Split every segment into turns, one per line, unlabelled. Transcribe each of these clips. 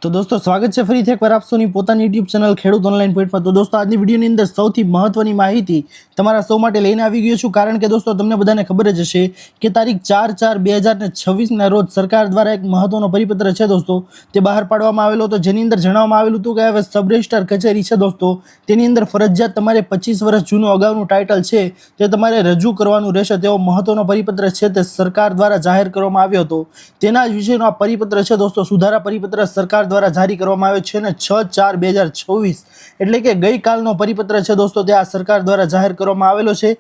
तो दोस्तों स्वागत है फरीથી એકવાર આપ સૌની પોતાની YouTube ચેનલ ખેડૂત ઓનલાઈન પોઈન્ટ પર। તો દોસ્તો આજની વિડીયોની અંદર સૌથી મહત્વની માહિતી તમારા સૌ માટે લઈને આવી ગયો છું, કારણ કે દોસ્તો તમને બધાને ખબર જ હશે કે તારીખ 4/4/2026 ના રોજ સરકાર દ્વારા એક મહત્વનો પરિપત્ર છે દોસ્તો તે બહાર પાડવામાં આવેલો હતો, જેની અંદર જણાવવામાં આવેલું હતું કે હવે સબ રજિસ્ટ્રાર કચેરી છે દોસ્તો તેની અંદર ફરજિયાત તમારે 25 વર્ષ જૂનું અગાઉનું ટાઇટલ છે તે તમારે રજૂ કરવાનું રહેશે તેવો મહત્વનો પરિપત્ર છે તે સરકાર દ્વારા જાહેર કરવામાં આવ્યો હતો। તેના જ વિષયનો આ પરિપત્ર છે દોસ્તો, સુધારા પરિપત્ર સરકાર દ્વારા જારી કરવામાં આવ્યો છે ને 6/4/2026 એટલે કે ગઈકાલનો પરિપત્ર છે દોસ્તો તે આ સરકાર દ્વારા જાહેર કરવામાં આવેલો છે।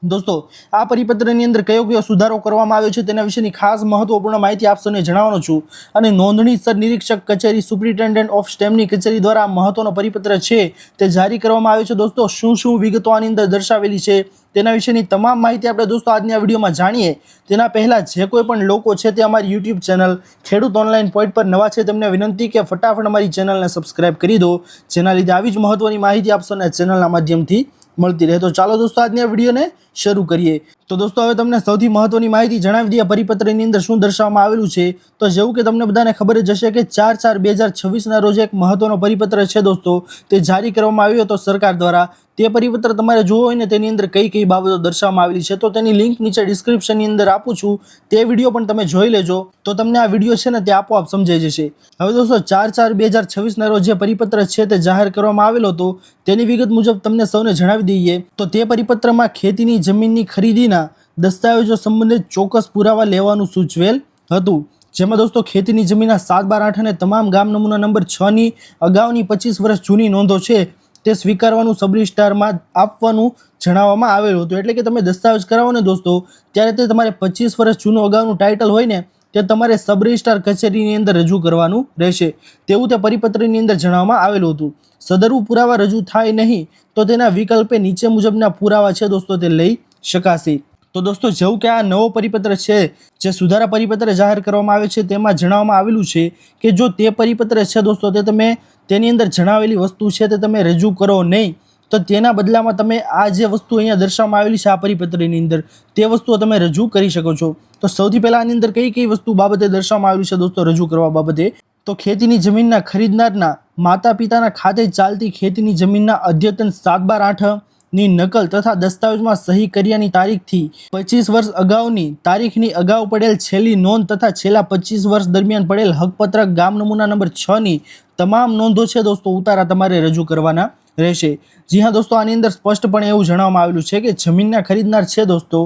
दोस्तों आ परिपत्रनी अंदर कयो सुधारो करवामां आव्यो छे तेना विशेनी खास महत्वपूर्ण माहिती आप सौने जणाववानो छुं। अने नोंधणीसर निरीक्षक कचेरी सुप्रिटेन्डेंट ऑफ स्टेमनी कचेरी द्वारा आ महत्वनो परिपत्र छे ते जारी करवामां आव्यो छे। दोस्तों शुं शुं विगतो आनी अंदर दर्शावेली छे तेना विशेनी तमाम माहिती आपणे दोस्तों आजनी आ विडियोमां जाणीए तेना पहेला जे कोई पण लोको छे ते अमारी यूट्यूब चेनल खेडूत ऑनलाइन पॉइंट पर नवा छे तेमने विनंती के फटाफट अमारी चेनलने सब्सक्राइब करी दो, जेना लीधे आवी ज महत्वनी माहिती आप सौने चेनलना माध्यमथी મળતી રહે। તો ચાલો દોસ્તો આજની આ વિડીયોને શરૂ કરીએ। તો દોસ્તો હવે તમને સૌથી મહત્વની માહિતી જણાવી દઈએ પરિપત્રની અંદર શું દર્શાવવામાં આવેલું છે। તો જેવું કે તમને બધાને ખબર જ હશે કે 4/4/2026 ના રોજ એક મહત્વનો પરિપત્ર છે દોસ્તો તે જારી કરવામાં આવ્યો હતો સરકાર દ્વારા। તે પરિપત્ર તમારે જોવો હોય ને તેની અંદર કઈ કઈ બાબતો દર્શાવવામાં આવેલી છે તો તેની લિંક નીચે ડિસ્ક્રિપ્શનની અંદર આપું છું, તે વિડીયો પણ તમે જોઈ લેજો તો તમને આ વિડીયો છે ને તે આપોઆપ સમજાઈ જશે। હવે દોસ્તો 4/4/2026 ના રોજ જે પરિપત્ર છે તે જાહેર કરવામાં આવેલો હતો તેની વિગત મુજબ તમને સૌને જણાવી દઈએ તો તે પરિપત્રમાં ખેતીની જમીનની ખરીદીના દસ્તાવેજો સંબંધિત ચોક્કસ પુરાવા લેવાનું સૂચવેલ હતું, જેમાં દોસ્તો ખેતીની જમીનના 7/8 અને તમામ ગામ નમૂના નંબર 6 ની અગાઉની 25 વર્ષ જૂની નોંધો છે તે સ્વીકારવાનું સબ રજિસ્ટ્રારમાં આપવાનું જણાવવામાં આવેલું હતું। એટલે કે તમે દસ્તાવેજ કરાવો ને દોસ્તો ત્યારે તે તમારે 25 વર્ષ જૂનું અગાઉનું ટાઇટલ હોય ને તે તમારે સબ રજિસ્ટ્રાર કચેરીની અંદર રજૂ કરવાનું રહેશે તેવું તે પરિપત્રની અંદર જણાવવામાં આવેલું હતું। સદરુ પુરાવા રજૂ થાય નહીં તો તેના વિકલ્પે નીચે મુજબના પુરાવા છે દોસ્તો તે લઈ શકાશે। તો દોસ્તો જેવું કે આ નવો પરિપત્ર છે જે સુધારા પરિપત્ર જાહેર કરવામાં આવ્યો છે તેમાં જણાવવામાં આવેલું છે કે જો તે પરિપત્ર છે દોસ્તો તે તમે તેની અંદર જણાવેલી વસ્તુ છે તે તમે રજૂ કરો નહીં તો તેના બદલામાં તમે આ જે વસ્તુ અહીંયા દર્શાવવામાં આવેલી છે આ પરિપત્રની અંદર તે વસ્તુઓ તમે રજૂ કરી શકો છો। તો સૌથી પહેલાં આની અંદર કઈ કઈ વસ્તુ બાબતે દર્શાવવામાં આવેલું છે દોસ્તો રજૂ કરવા બાબતે તો ખેતીની જમીનના ખરીદનારના માતા પિતાના ખાતે ચાલતી ખેતીની જમીનના અદ્યતન 7/8 ની નકલ તથા દસ્તાવેજમાં સહી કર્યાની તારીખથી 25 વર્ષ અગાઉની તારીખની અગાઉ પડેલ છેલ્લી નોંધ તથા છેલ્લા 25 વર્ષ દરમિયાન પડેલ હકપત્રક ગામ નમૂના નંબર 6 ની તમામ નોંધો છે દોસ્તો ઉતારા તમારે રજૂ કરવાના રહેશે। જી હા દોસ્તો આની અંદર સ્પષ્ટપણે એવું જણાવવામાં આવેલું છે કે જમીનના ખરીદનાર છે દોસ્તો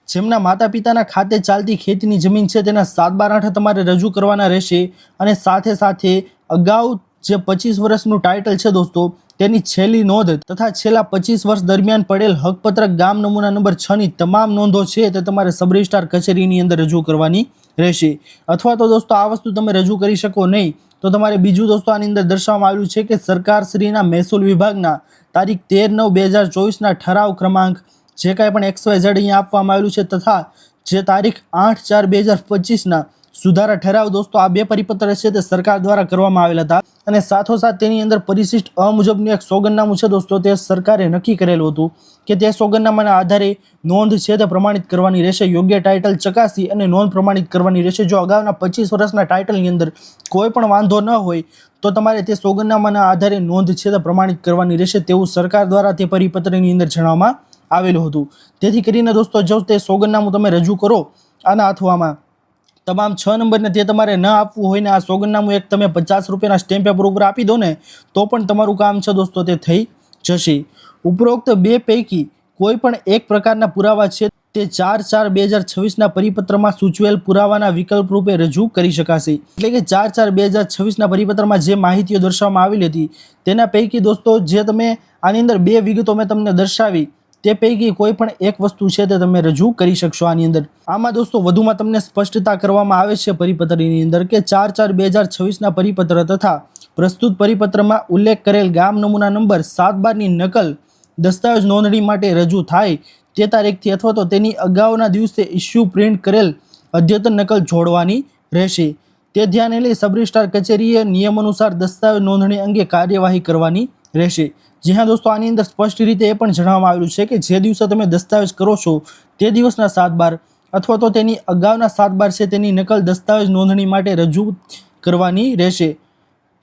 જેમના માતા પિતાના ખાતે ચાલતી ખેતીની જમીન છે તેના 7/8 તમારે રજૂ કરવાના રહેશે અને સાથે સાથે અગાઉ જે 25 વર્ષનું ટાઇટલ છે દોસ્તો તેની છેલ્લી નોંધ તથા છેલ્લા 25 વર્ષ દરમિયાન પડેલ હકપત્રક ગામ નમૂના નંબર 6 ની તમામ નોંધો છે તે તમારે સબ રજિસ્ટ્રાર કચેરીની અંદર રજૂ કરવાની રહેશે। અથવા તો દોસ્તો આ વસ્તુ તમે રજૂ કરી શકો નહીં તો તમારે બીજું દોસ્તો આની અંદર દર્શાવવામાં આવ્યું છે કે સરકારશ્રીના મહેસૂલ વિભાગના તારીખ 13/9/2024 ના ઠરાવ ક્રમાંક જે કાંઈ પણ XYZ અહીંયા આપવામાં આવેલું છે તથા જે તારીખ 8/4/2025 ના સુધારા ઠરાવ દોસ્તો આ બે પરિપત્ર છે તે સરકાર દ્વારા કરવામાં આવેલા હતા અને સાથોસાથ તેની અંદર પરિશિષ્ટ અ મુજબનું એક સોગંદનામું છે દોસ્તો તે સરકારે નક્કી કરેલું હતું કે તે સોગંદનામાના આધારે નોંધ છે તે પ્રમાણિત કરવાની રહેશે, યોગ્ય ટાઇટલ ચકાસી અને નોંધ પ્રમાણિત કરવાની રહેશે। જો અગાઉના 25 વર્ષના ટાઇટલની અંદર કોઈ પણ વાંધો ન હોય તો તમારે તે સોગંદનામાના આધારે નોંધ છે તે પ્રમાણિત કરવાની રહેશે તેવું સરકાર દ્વારા તે પરિપત્રની અંદર જણાવવામાં આવેલું હતું। તેથી કરીને દોસ્તો જો તે સોગંદનામું તમે રજૂ કરો આના અથવામાં તમામ 6 નંબરને તે તમારે ન આપવું હોય ને આ સોગંદનામું એક તમે 50 રૂપિયાના સ્ટેમ્પ પેપર ઉપર આપી દો ને તો પણ તમારું કામ છે દોસ્તો તે થઈ જશે। ઉપરોક્ત બે પૈકી કોઈ પણ એક પ્રકારના પુરાવા છે તે 4/4/2026 ના પરિપત્રમાં સૂચવેલ પુરાવાના વિકલ્પ રૂપે રજૂ કરી શકાશે। એટલે કે 4/4/2026 ના પરિપત્રમાં જે માહિતીઓ દર્શાવવામાં આવેલી હતી તેના પૈકી દોસ્તો જે તમે આની અંદર બે વિગતો મેં તમને દર્શાવી તે પૈકી કોઈ પણ એક વસ્તુ છે તે તમે રજૂ કરી શકશો આની અંદર। આમાં દોસ્તો વધુમાં તમને સ્પષ્ટતા કરવામાં આવે છે પરિપત્રની અંદર કે 4/4/2026 ના પરિપત્ર તથા પ્રસ્તુત પરિપત્રમાં ઉલ્લેખ કરેલ ગામ નમૂના નંબર 7/12 ની નકલ દસ્તાવેજ નોંધણી માટે રજૂ થાય તે તારીખથી અથવા તો તેની અગાઉના દિવસે ઇસ્યુ પ્રિન્ટ કરેલ અદ્યતન નકલ જોડવાની રહેશે। તે ધ્યાને લઈ સબ રજિસ્ટ્રાર કચેરીએ નિયમાનુસાર દસ્તાવેજ નોંધણી અંગે કાર્યવાહી કરવાની રહેશે। જી હા દોસ્તો આની અંદર સ્પષ્ટ રીતે એ પણ જણાવવામાં આવેલું છે કે જે દિવસે તમે દસ્તાવેજ કરો છો તે દિવસના 7/12 અથવા તો તેની અગાઉના 7/12 છે તેની નકલ દસ્તાવેજ નોંધણી માટે રજૂ કરવાની રહેશે।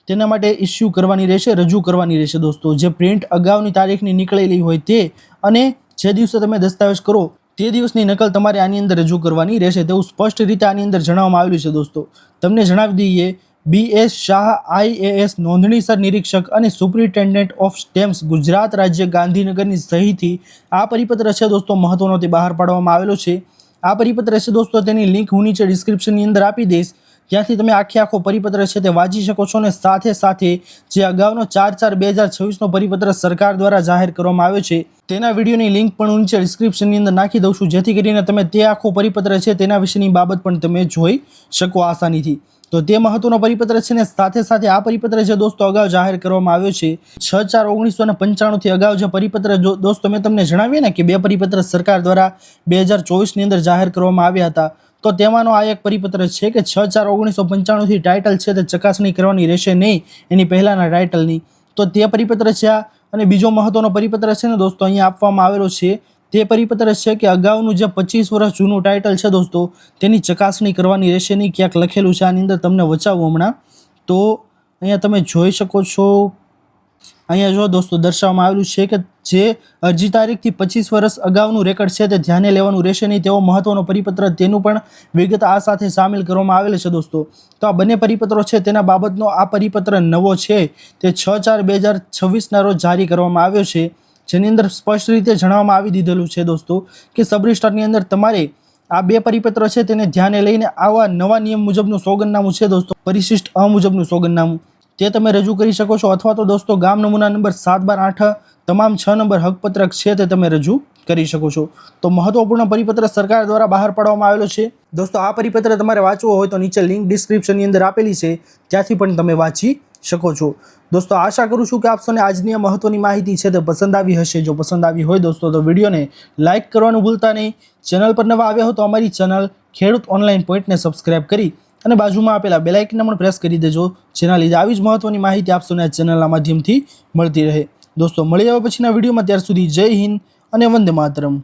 તેના માટે ઇસ્યુ કરવાની રહેશે, રજૂ કરવાની રહેશે દોસ્તો. જે પ્રિન્ટ અગાઉની તારીખની નીકળેલી હોય તે અને જે દિવસે તમે દસ્તાવેજ કરો તે દિવસની નકલ તમારે આની અંદર રજૂ કરવાની રહેશે તેવું સ્પષ્ટ રીતે આની અંદર જણાવવામાં આવેલું છે દોસ્તો. તમને જણાવી દઈએ, BS શાહ IAS નોંધણીસર નિરીક્ષક અને સુપ્રિન્ટેન્ડન્ટ ઓફ સ્ટેમ્પ્સ ગુજરાત રાજ્ય ગાંધીનગરની સહીથી આ પરિપત્ર છે દોસ્તો મહત્વનો તે બહાર પાડવામાં આવેલો છે. આ પરિપત્ર છે દોસ્તો તેની લિંક હું નીચે ડિસ્ક્રિપ્શનની અંદર આપી દઈશ, ત્યાંથી તમે આખો પરિપત્ર છે તે વાંચી શકો છો. અને સાથે સાથે જે અગાઉનો 4/4/2026નો પરિપત્ર સરકાર દ્વારા જાહેર કરવામાં આવ્યો છે તેના વિડીયોની લિંક પણ હું નીચે ડિસ્ક્રિપ્શનની અંદર નાખી દઉં છું, જેથી કરીને તમે તે આખો પરિપત્ર છે તેના વિશેની બાબત પણ તમે જોઈ શકો આસાનીથી. તો તે મહત્વનો પરિપત્ર છે ને સાથે સાથે આ પરિપત્ર છે દોસ્તો અગાઉ જાહેર કરવામાં આવ્યો છે 6/4/1995 અગાઉ જે પરિપત્ર દોસ્તો મેં તમને જણાવ્યું ને કે 2 પરિપત્ર સરકાર દ્વારા 2024ની અંદર જાહેર કરવામાં આવ્યા હતા. તો તેમાંનો આ એક પરિપત્ર છે કે 6/4/1995 ટાઇટલ છે તે ચકાસણી કરવાની રહેશે નહીં એની પહેલાંના ટાઇટલની. તો તે પરિપત્ર છે આ. અને બીજો મહત્વનો પરિપત્ર છે ને દોસ્તો અહીંયા આપવામાં આવેલો છે તે પરિપત્ર છે કે અગાઉનું જે 25 વર્ષ જૂનું ટાઇટલ છે દોસ્તો તેની ચકાસણી કરવાની રહેશે નહીં. ક્યાંક લખેલું છે આની અંદર, તમને વચાવું હમણાં. તો અહીંયા તમે જોઈ શકો છો, અહીંયા જો દોસ્તો દર્શાવવામાં આવેલું છે કે જે અરજી તારીખથી 25 વર્ષ અગાઉનું રેકર્ડ છે તે ધ્યાને લેવાનું રહેશે નહીં તેવો મહત્વનો પરિપત્ર, તેનું પણ વિગત આ સાથે સામેલ કરવામાં આવેલ છે દોસ્તો. તો આ બંને પરિપત્રો છે તેના બાબતનો આ પરિપત્ર નવો છે તે 6/4/2026ના રોજ જારી કરવામાં આવ્યો છે, જેની અંદર સ્પષ્ટ રીતે જણાવવામાં આવી દીધેલું છે દોસ્તો કે સબ રજિસ્ટરની અંદર તમારે આ 2 પરિપત્રો છે તેને ધ્યાને લઈને આવા નવા નિયમ મુજબનું સોગંદનામું છે દોસ્તો, પરિશિષ્ટ અ મુજબનું સોગંદનામું તે તમે રજૂ કરી શકો છો. અથવા તો દોસ્તો ગામ નમૂના નંબર 7/8 તમામ 6 નંબર હકપત્રક છે તે તમે રજૂ કરી શકો છો. તો મહત્વપૂર્ણ પરિપત્ર સરકાર દ્વારા બહાર પાડવામાં આવેલો છે દોસ્તો. આ પરિપત્ર તમારે વાંચવો હોય તો નીચે લિંક ડિસ્ક્રિપ્શનની અંદર આપેલી છે, ત્યાંથી પણ તમે વાંચી શકો છો. દોસ્તો આશા કરું છું કે આપ સૌને આજની આ મહત્વની માહિતી છે તે પસંદ આવી હશે. જો પસંદ આવી હોય દોસ્તો તો વિડીયોને લાઇક કરવાનું ભૂલતા નહીં. ચેનલ પર નવા આવ્યા હો તો અમારી ચેનલ ખેડૂત ઓનલાઈન પોઈન્ટને સબસ્ક્રાઇબ કરી અને બાજુમાં આપેલા બેલ આઇકનને પણ પ્રેસ કરી દેજો, જેના લીધે આવી જ મહત્વની માહિતી આપ સૌને આ ચેનલના માધ્યમથી મળતી રહે. દોસ્તો મળી આવે પછીના વિડીયોમાં, ત્યાર સુધી જય હિન્દ અને વંદે માતરમ.